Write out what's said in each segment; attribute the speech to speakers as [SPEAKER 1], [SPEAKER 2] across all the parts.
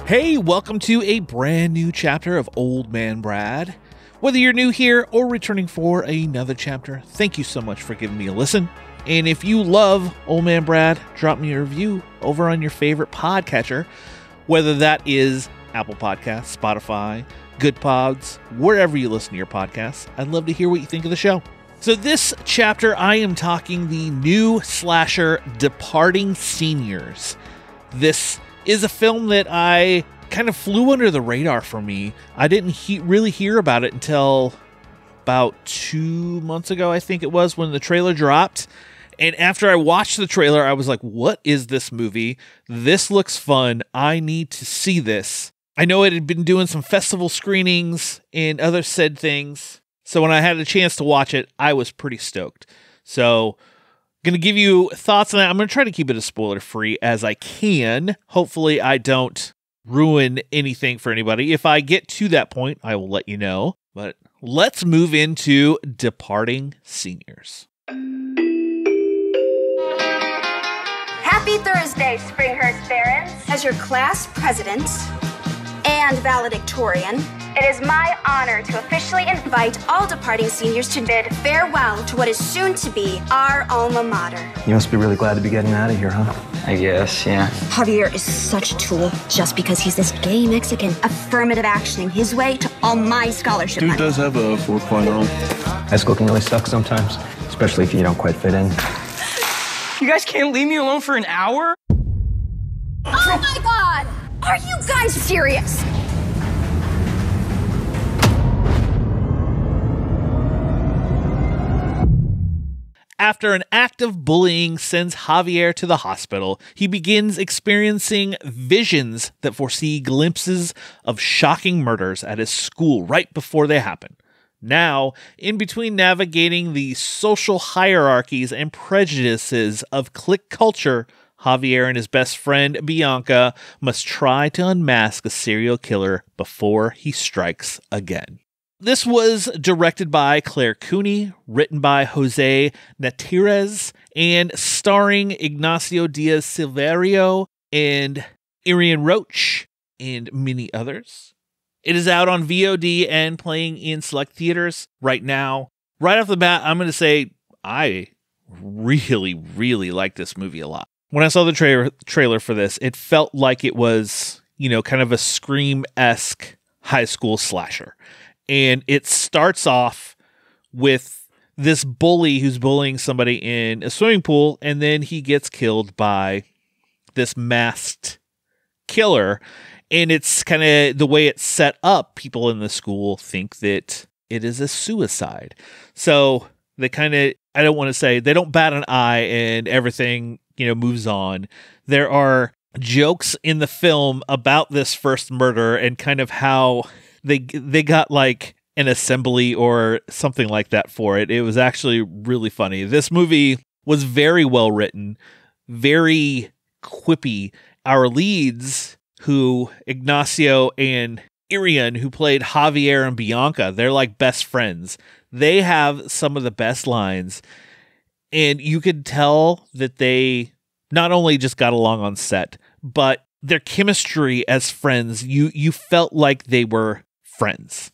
[SPEAKER 1] Hey, welcome to a brand new chapter of Old Man Brad. Whether you're new here or returning for another chapter, thank you so much for giving me a listen. And if you love Old Man Brad, drop me a review over on your favorite podcatcher, whether that is Apple Podcasts, Spotify, Good Pods, wherever you listen to your podcasts. I'd love to hear what you think of the show. So this chapter, I am talking the new slasher Departing Seniors. This is a film that I kind of flew under the radar for me. I didn't really hear about it until about 2 months ago, I think it was, when the trailer dropped. And after I watched the trailer, I was like, what is this movie? This looks fun. I need to see this. I know it had been doing some festival screenings and other said things. So when I had a chance to watch it, I was pretty stoked. So going to give you thoughts on that. I'm going to try to keep it as spoiler-free as I can. Hopefully I don't ruin anything for anybody. If I get to that point, I will let you know. But let's move into Departing Seniors.
[SPEAKER 2] Happy Thursday, Springhurst Barons.
[SPEAKER 3] As your class president and valedictorian,
[SPEAKER 2] It is my honor to officially invite
[SPEAKER 3] invite all departing seniors to bid farewell to what is soon to be our alma mater.
[SPEAKER 4] You must be really glad to be getting out of here, huh?
[SPEAKER 5] I guess, yeah.
[SPEAKER 3] Javier is such a tool just because he's this gay Mexican affirmative actioning his way to all my scholarship
[SPEAKER 6] Dude
[SPEAKER 3] money.
[SPEAKER 6] does have a 4.0.
[SPEAKER 4] High school can really suck sometimes, especially if you don't quite fit in.
[SPEAKER 5] You guys can't leave me alone for an hour?
[SPEAKER 3] Oh my God! Are you guys serious?
[SPEAKER 1] After an act of bullying sends Javier to the hospital, he begins experiencing visions that foresee glimpses of shocking murders at his school right before they happen. Now, in between navigating the social hierarchies and prejudices of clique culture, Javier and his best friend Bianca must try to unmask a serial killer before he strikes again. This was directed by Claire Cooney, written by Jose Natires, and starring Ignacio Diaz Silverio and Irian Roach, and many others. It is out on VOD and playing in select theaters right now. Right off the bat, I'm going to say I really, really like this movie a lot. When I saw the trailer for this, it felt like it was, kind of a Scream-esque high school slasher. And it starts off with this bully who's bullying somebody in a swimming pool, and then he gets killed by this masked killer. And it's kind of the way it's set up, people in the school think that it is a suicide. So they kind of, I don't want to say, they don't bat an eye and everything, moves on. There are jokes in the film about this first murder and kind of how they got like an assembly or something like that for it. It was actually really funny. This movie was very well written, very quippy. Our leads, who Ignacio and Irian, who played Javier and Bianca, they're like best friends. They have some of the best lines, and you could tell that they not only just got along on set, but their chemistry as friends, you felt like they were friends.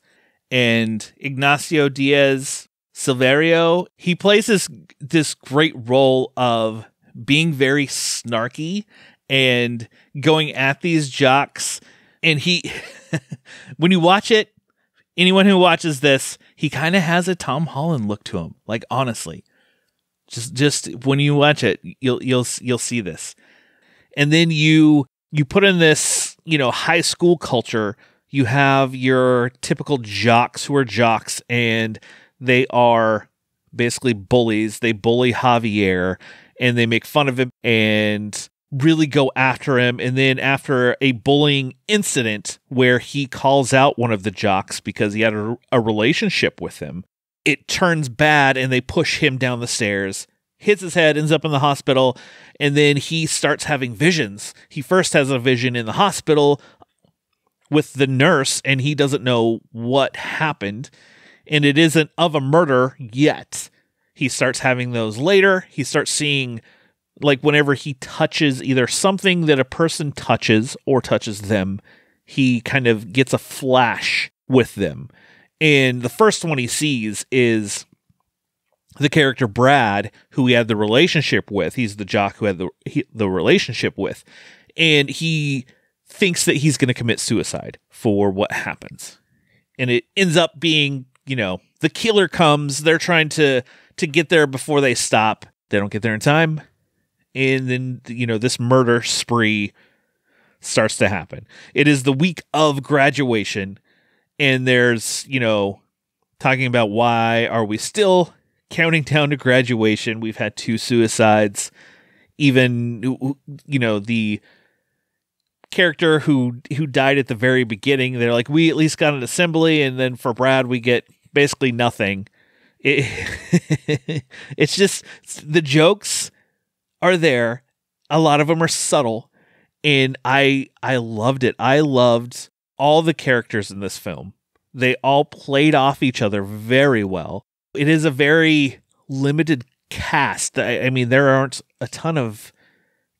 [SPEAKER 1] And Ignacio Diaz Silverio, he plays this great role of being very snarky and going at these jocks. And he, when you watch it, anyone who watches this, he kind of has a Tom Holland look to him. Like, honestly, just when you watch it, you'll see this. And then you put in this, high school culture. You have your typical jocks who are jocks, and they are basically bullies. They bully Javier, and they make fun of him and really go after him. And then after a bullying incident where he calls out one of the jocks because he had a relationship with him, it turns bad, and they push him down the stairs, hits his head, ends up in the hospital, and then he starts having visions. He first has a vision in the hospital with the nurse, and he doesn't know what happened, and it isn't of a murder yet. He starts having those later. He starts seeing, like, whenever he touches either something that a person touches or touches them, he kind of gets a flash with them. And the first one he sees is the character Brad, who he had the relationship with. He's the jock who had the relationship with. And he thinks that he's going to commit suicide for what happens. And it ends up being, the killer comes. They're trying to get there before they stop. They don't get there in time. And then, this murder spree starts to happen. It is the week of graduation. And there's, talking about why are we still counting down to graduation? We've had 2 suicides. Even, the character who died at the very beginning, they're like, we at least got an assembly. And then for Brad, we get basically nothing. It's just, the jokes are there. A lot of them are subtle. And I loved it. I loved all the characters in this film. They all played off each other very well. It is a very limited cast. I mean, there aren't a ton of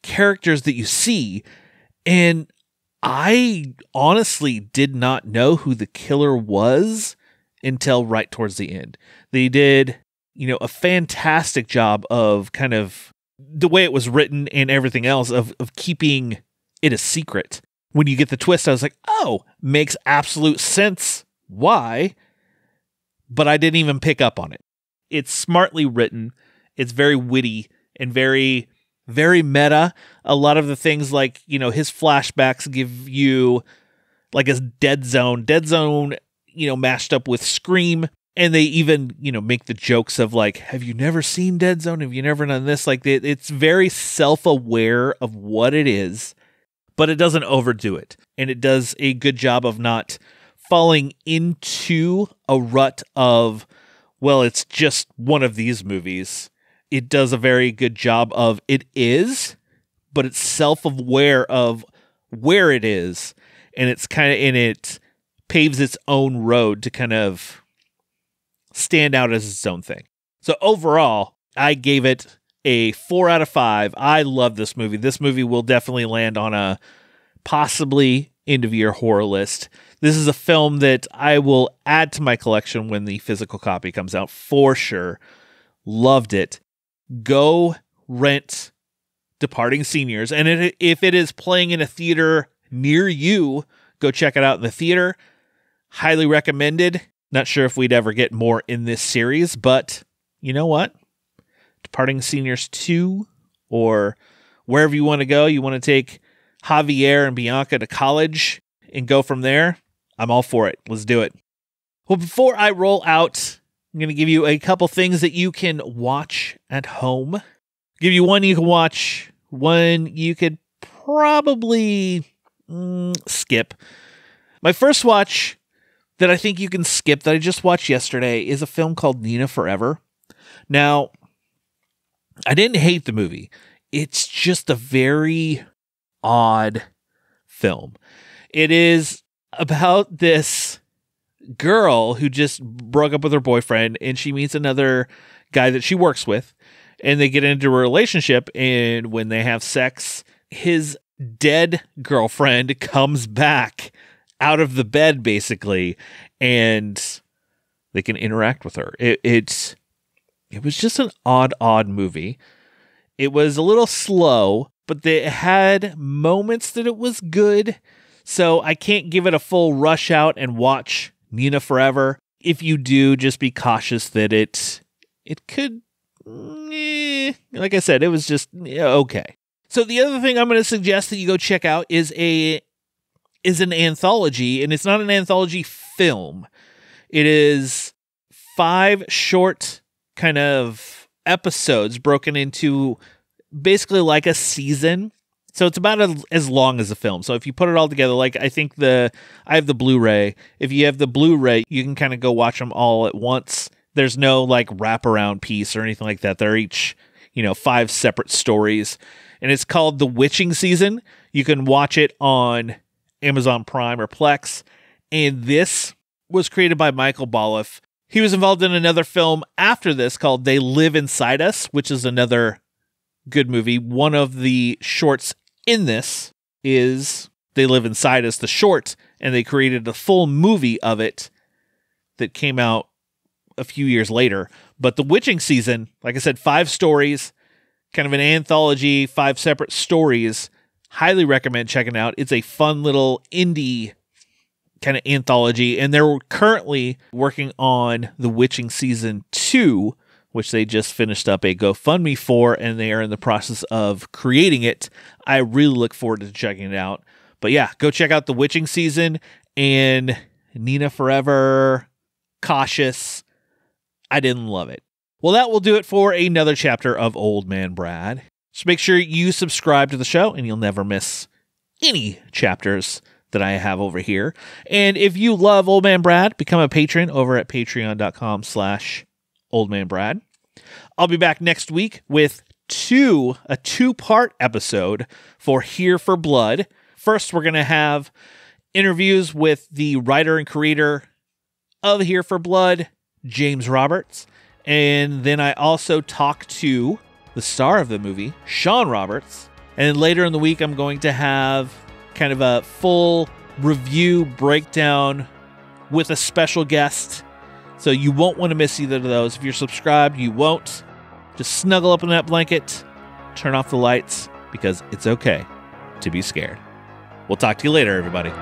[SPEAKER 1] characters that you see. And I honestly did not know who the killer was until right towards the end. They did, a fantastic job of kind of the way it was written and everything else of keeping it a secret. When you get the twist, I was like, oh, makes absolute sense. Why? But I didn't even pick up on it. It's smartly written. It's very witty and very, very meta. A lot of the things like, his flashbacks give you like a Dead Zone, mashed up with Scream. And they even, make the jokes of like, have you never seen Dead Zone? Have you never done this? Like, it's very self-aware of what it is, but it doesn't overdo it. And it does a good job of not falling into a rut of, well, it's just one of these movies. It does a very good job of it is, but it's self-aware of where it is. And it's kind of, and it paves its own road to kind of stand out as its own thing. So overall, I gave it a 4 out of 5. I love this movie. This movie will definitely land on a possibly end of year horror list. This is a film that I will add to my collection when the physical copy comes out for sure. Loved it. Go rent Departing Seniors. And if it is playing in a theater near you, go check it out in the theater. Highly recommended. Not sure if we'd ever get more in this series, but you know what? Departing Seniors 2, or wherever you want to go, you want to take Javier and Bianca to college and go from there, I'm all for it. Let's do it. Well, before I roll out, I'm going to give you a couple things that you can watch at home. Give you one you can watch, one you could probably skip. My first watch that I think you can skip, that I just watched yesterday, is a film called Nina Forever. Now, I didn't hate the movie. It's just a very odd film. It is about this girl who just broke up with her boyfriend, and she meets another guy that she works with, and they get into a relationship, and when they have sex, his dead girlfriend comes back out of the bed, basically, and they can interact with her. It was just an odd movie. It was a little slow, but they had moments that it was good. So I can't give it a full rush out and watch Nina Forever. If you do, just be cautious that it could, like I said, it was just okay. So the other thing I'm going to suggest that you go check out is an anthology, and it's not an anthology film. It is 5 short kind of episodes broken into basically like a season. So it's about as long as a film. So if you put it all together, like I think I have the Blu-ray. If you have the Blu-ray, you can kind of go watch them all at once. There's no like wraparound piece or anything like that. They're each, 5 separate stories. And it's called The Witching Season. You can watch it on Amazon Prime or Plex. And this was created by Michael Baloff. He was involved in another film after this called They Live Inside Us, which is another good movie. One of the shorts in this is They Live Inside Us. The short and they created a full movie of it that came out a few years later. But The Witching Season, like I said, 5 stories, kind of an anthology, 5 separate stories. Highly recommend checking it out. It's a fun little indie kind of anthology, and they're currently working on The Witching Season 2, which they just finished up a GoFundMe for, and they are in the process of creating it. I really look forward to checking it out. But yeah, go check out The Witching Season and Nina Forever, Cautious. I didn't love it. Well, that will do it for another chapter of Old Man Brad. So make sure you subscribe to the show and you'll never miss any chapters that I have over here. And if you love Old Man Brad, become a patron over at patreon.com/oldmanbrad. I'll be back next week with a two-part episode for Here for Blood. First, we're going to have interviews with the writer and creator of Here for Blood, James Roberts. And then I also talk to the star of the movie, Sean Roberts. And then later in the week, I'm going to have kind of a full review breakdown with a special guest. So you won't want to miss either of those. If you're subscribed, you won't. Just snuggle up in that blanket, turn off the lights, because it's okay to be scared. We'll talk to you later, everybody.